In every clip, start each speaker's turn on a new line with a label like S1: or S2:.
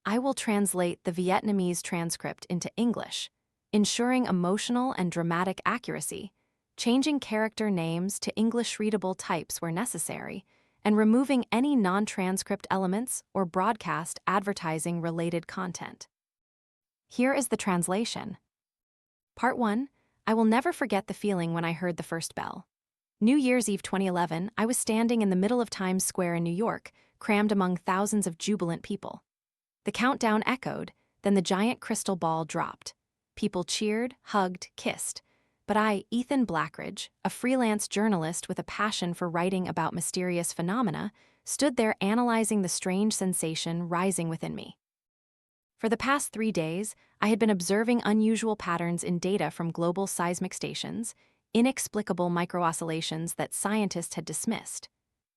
S1: I will translate the Vietnamese transcript into English, ensuring emotional and dramatic accuracy, changing character names to English-readable types where necessary, and removing any non-transcript elements or broadcast advertising-related content. Here is the translation. Part 1. I will never forget the feeling when I heard the first bell. New Year's Eve 2011, I was standing in the middle of Times Square in New York, crammed among thousands of jubilant people. The countdown echoed, then the giant crystal ball dropped. People cheered, hugged, kissed. But I, Ethan Blackridge, a freelance journalist with a passion for writing about mysterious phenomena, stood there analyzing the strange sensation rising within me. For the past 3 days, I had been observing unusual patterns in data from global seismic stations, inexplicable micro-oscillations that scientists had dismissed.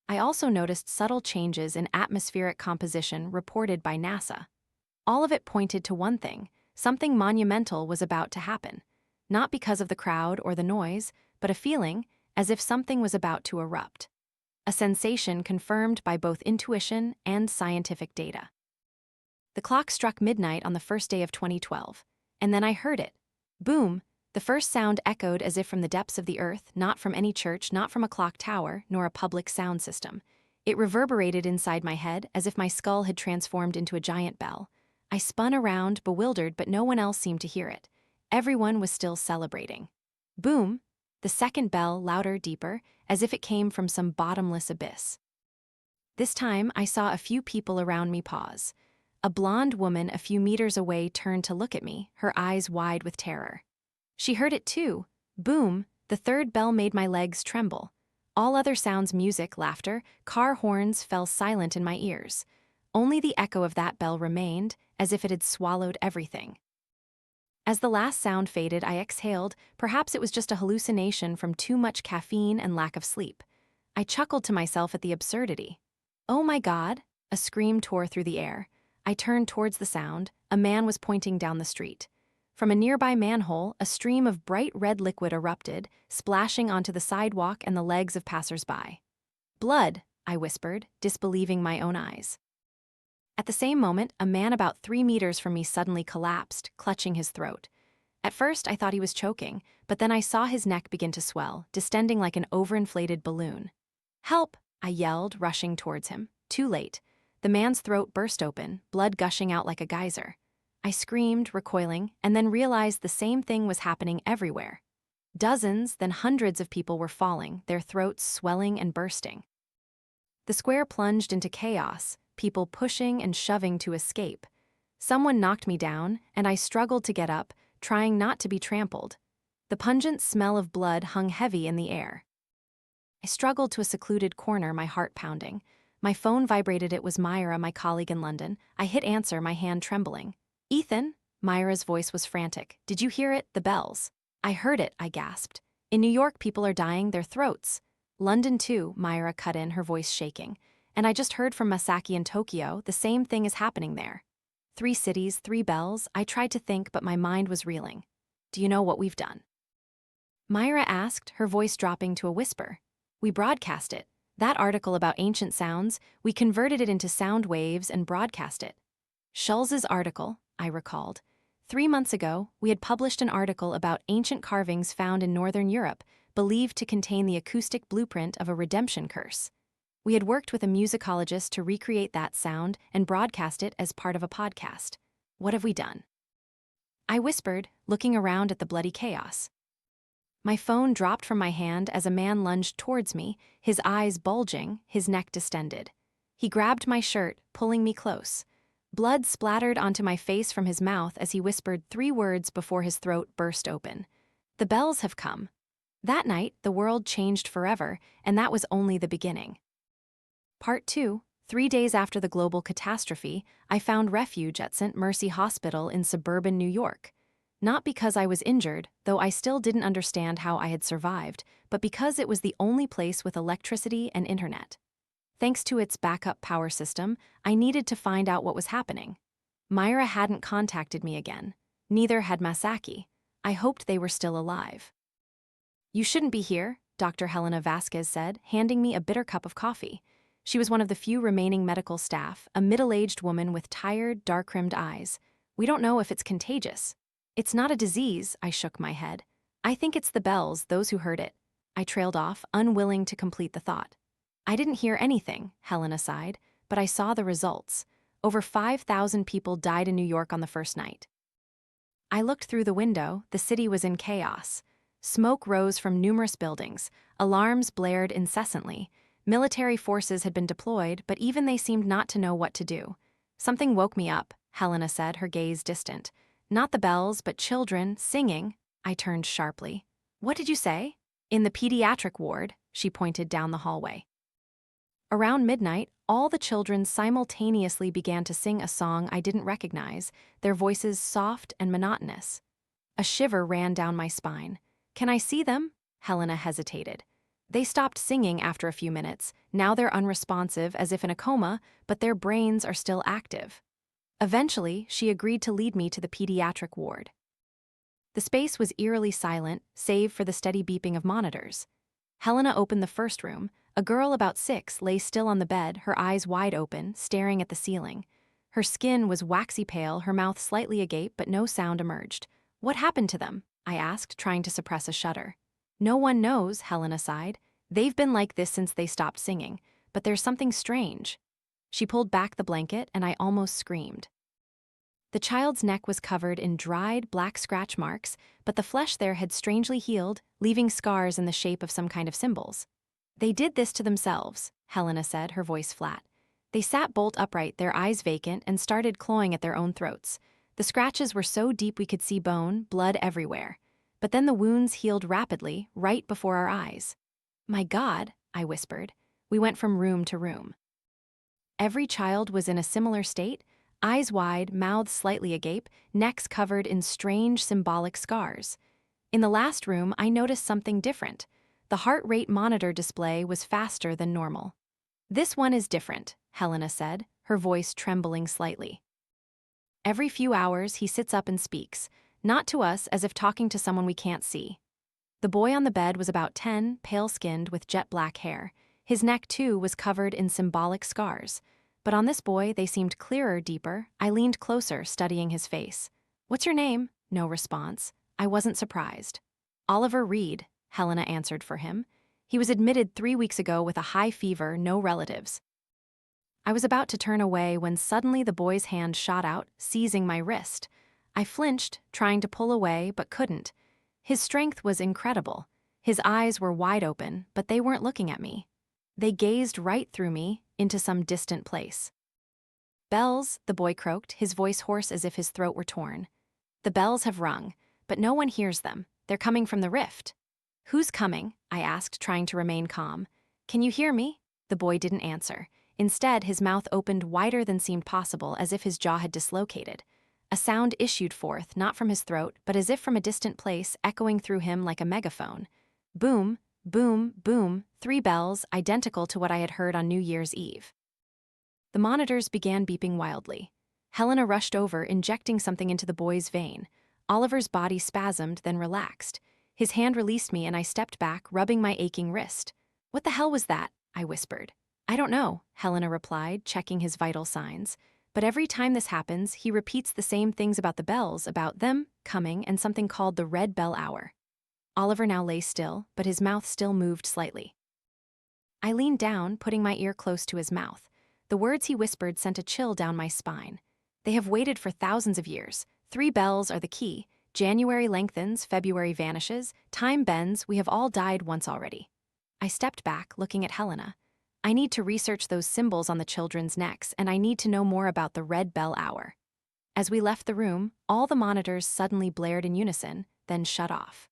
S1: I also noticed subtle changes in atmospheric composition reported by NASA. All of it pointed to one thing: something monumental was about to happen, not because of the crowd or the noise, but a feeling as if something was about to erupt. A sensation confirmed by both intuition and scientific data. The clock struck midnight on the first day of 2012, and then I heard it. Boom! The first sound echoed as if from the depths of the earth, not from any church, not from a clock tower, nor a public sound system. It reverberated inside my head as if my skull had transformed into a giant bell. I spun around, bewildered, but no one else seemed to hear it. Everyone was still celebrating. Boom! The second bell, louder, deeper, as if it came from some bottomless abyss. This time, I saw a few people around me pause. A blonde woman a few meters away turned to look at me, her eyes wide with terror. She heard it too. Boom! The third bell made my legs tremble. All other sounds, music, laughter, car horns, fell silent in my ears. Only the echo of that bell remained, as if it had swallowed everything. As the last sound faded, I exhaled. Perhaps it was just a hallucination from too much caffeine and lack of sleep. I chuckled to myself at the absurdity. Oh my God! A scream tore through the air. I turned towards the sound. A man was pointing down the street. From a nearby manhole, a stream of bright red liquid erupted, splashing onto the sidewalk and the legs of passers-by. Blood, I whispered, disbelieving my own eyes. At the same moment, a man about 3 meters from me suddenly collapsed, clutching his throat. At first, I thought he was choking, but then I saw his neck begin to swell, distending like an overinflated balloon. Help! I yelled, rushing towards him. Too late. The man's throat burst open, blood gushing out like a geyser. I screamed, recoiling, and then realized the same thing was happening everywhere. Dozens, then hundreds of people were falling, their throats swelling and bursting. The square plunged into chaos, people pushing and shoving to escape. Someone knocked me down, and I struggled to get up, trying not to be trampled. The pungent smell of blood hung heavy in the air. I struggled to a secluded corner, my heart pounding. My phone vibrated. It was Mira, my colleague in London. I hit answer, my hand trembling. Ethan? Myra's voice was frantic. Did you hear it? The bells. I heard it, I gasped. In New York, people are dying, their throats. London too, Mira cut in, her voice shaking. And I just heard from Masaki in Tokyo, the same thing is happening there. 3 cities, 3 bells. I tried to think, but my mind was reeling. Do you know what we've done? Mira asked, her voice dropping to a whisper. We broadcast it. That article about ancient sounds, we converted it into sound waves and broadcast it. Schulz's article, I recalled. 3 months ago, we had published an article about ancient carvings found in Northern Europe, believed to contain the acoustic blueprint of a redemption curse. We had worked with a musicologist to recreate that sound and broadcast it as part of a podcast. What have we done? I whispered, looking around at the bloody chaos. My phone dropped from my hand as a man lunged towards me, his eyes bulging, his neck distended. He grabbed my shirt, pulling me close. Blood splattered onto my face from his mouth as he whispered 3 words before his throat burst open. The bells have come. That night, the world changed forever, and that was only the beginning. Part 2. 3 days after the global catastrophe, I found refuge at St. Mercy Hospital in suburban New York. Not because I was injured, though I still didn't understand how I had survived, but because it was the only place with electricity and internet. Thanks to its backup power system, I needed to find out what was happening. Mira hadn't contacted me again. Neither had Masaki. I hoped they were still alive. You shouldn't be here, Dr. Helena Vasquez said, handing me a bitter cup of coffee. She was one of the few remaining medical staff, a middle-aged woman with tired, dark-rimmed eyes. We don't know if it's contagious. It's not a disease, I shook my head. I think it's the bells, those who heard it. I trailed off, unwilling to complete the thought. I didn't hear anything, Helena sighed, but I saw the results. Over 5,000 people died in New York on the first night. I looked through the window. The city was in chaos. Smoke rose from numerous buildings. Alarms blared incessantly. Military forces had been deployed, but even they seemed not to know what to do. Something woke me up, Helena said, her gaze distant. Not the bells, but children, singing. I turned sharply. What did you say? In the pediatric ward, she pointed down the hallway. Around midnight, all the children simultaneously began to sing a song I didn't recognize, their voices soft and monotonous. A shiver ran down my spine. Can I see them? Helena hesitated. They stopped singing after a few minutes. Now they're unresponsive, as if in a coma, but their brains are still active. Eventually, she agreed to lead me to the pediatric ward. The space was eerily silent, save for the steady beeping of monitors. Helena opened the first room. A girl about 6 lay still on the bed, her eyes wide open, staring at the ceiling. Her skin was waxy pale, her mouth slightly agape, but no sound emerged. What happened to them? I asked, trying to suppress a shudder. No one knows, Helena sighed. They've been like this since they stopped singing, but there's something strange. She pulled back the blanket, and I almost screamed. The child's neck was covered in dried, black scratch marks, but the flesh there had strangely healed, leaving scars in the shape of some kind of symbols. They did this to themselves, Helena said, her voice flat. They sat bolt upright, their eyes vacant, and started clawing at their own throats. The scratches were so deep we could see bone, blood everywhere. But then the wounds healed rapidly, right before our eyes. My God, I whispered. We went from room to room. Every child was in a similar state, eyes wide, mouths slightly agape, necks covered in strange symbolic scars. In the last room, I noticed something different. The heart rate monitor display was faster than normal. This one is different, Helena said, her voice trembling slightly. Every few hours, he sits up and speaks, not to us, as if talking to someone we can't see. The boy on the bed was about 10, pale-skinned with jet-black hair. His neck, too, was covered in symbolic scars. But on this boy, they seemed clearer, deeper. I leaned closer, studying his face. What's your name? No response. I wasn't surprised. Oliver Reed, Helena answered for him. He was admitted 3 weeks ago with a high fever, no relatives. I was about to turn away when suddenly the boy's hand shot out, seizing my wrist. I flinched, trying to pull away, but couldn't. His strength was incredible. His eyes were wide open, but they weren't looking at me. They gazed right through me, into some distant place. Bells, the boy croaked, his voice hoarse as if his throat were torn. The bells have rung, but no one hears them. They're coming from the rift. Who's coming? I asked, trying to remain calm. Can you hear me? The boy didn't answer. Instead, his mouth opened wider than seemed possible, as if his jaw had dislocated. A sound issued forth, not from his throat, but as if from a distant place, echoing through him like a megaphone. Boom, boom, boom, 3 bells, identical to what I had heard on New Year's Eve. The monitors began beeping wildly. Helena rushed over, injecting something into the boy's vein. Oliver's body spasmed, then relaxed. His hand released me, and I stepped back, rubbing my aching wrist. What the hell was that? I whispered. I don't know, Helena replied, checking his vital signs. But every time this happens, he repeats the same things about the bells, about them coming, and something called the red bell hour. Oliver now lay still, but his mouth still moved slightly. I leaned down, putting my ear close to his mouth. The words he whispered sent a chill down my spine. They have waited for thousands of years. 3 bells are the key. January lengthens, February vanishes, time bends, we have all died once already. I stepped back, looking at Helena. I need to research those symbols on the children's necks, and I need to know more about the red bell hour. As we left the room, all the monitors suddenly blared in unison, then shut off.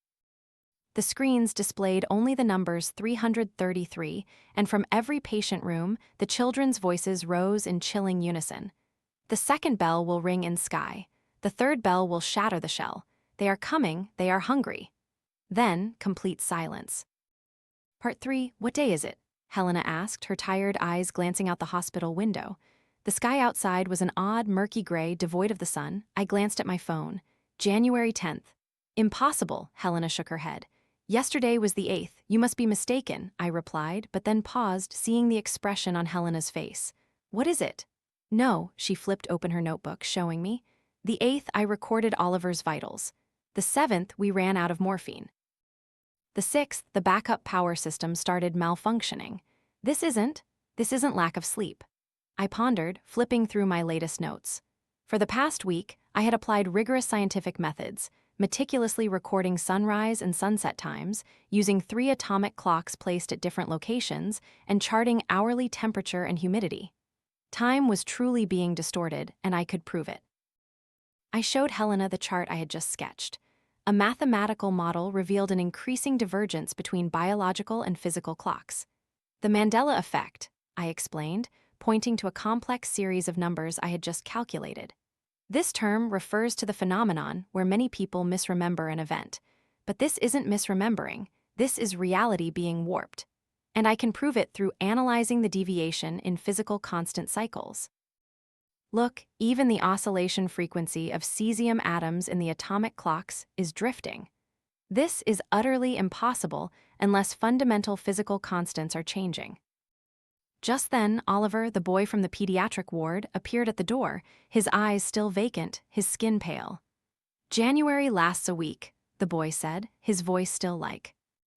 S1: The screens displayed only the numbers 333, and from every patient room, the children's voices rose in chilling unison. The second bell will ring in sky. The third bell will shatter the shell. They are coming, they are hungry. Then, complete silence. Part 3, what day is it? Helena asked, her tired eyes glancing out the hospital window. The sky outside was an odd, murky gray, devoid of the sun. I glanced at my phone. January 10th. Impossible, Helena shook her head. Yesterday was the 8th. You must be mistaken, I replied, but then paused, seeing the expression on Helena's face. What is it? No, she flipped open her notebook, showing me. The 8th, I recorded Oliver's vitals. The 7th, we ran out of morphine. The 6th, the backup power system started malfunctioning. This isn't lack of sleep. I pondered, flipping through my latest notes. For the past week, I had applied rigorous scientific methods, meticulously recording sunrise and sunset times, using 3 atomic clocks placed at different locations, and charting hourly temperature and humidity. Time was truly being distorted, and I could prove it. I showed Helena the chart I had just sketched. A mathematical model revealed an increasing divergence between biological and physical clocks. The Mandela effect, I explained, pointing to a complex series of numbers I had just calculated. This term refers to the phenomenon where many people misremember an event. But this isn't misremembering, this is reality being warped. And I can prove it through analyzing the deviation in physical constant cycles. Look, even the oscillation frequency of cesium atoms in the atomic clocks is drifting. This is utterly impossible unless fundamental physical constants are changing. Just then, Oliver, the boy from the pediatric ward, appeared at the door, his eyes still vacant, his skin pale. January lasts a week, the boy said, his voice still like.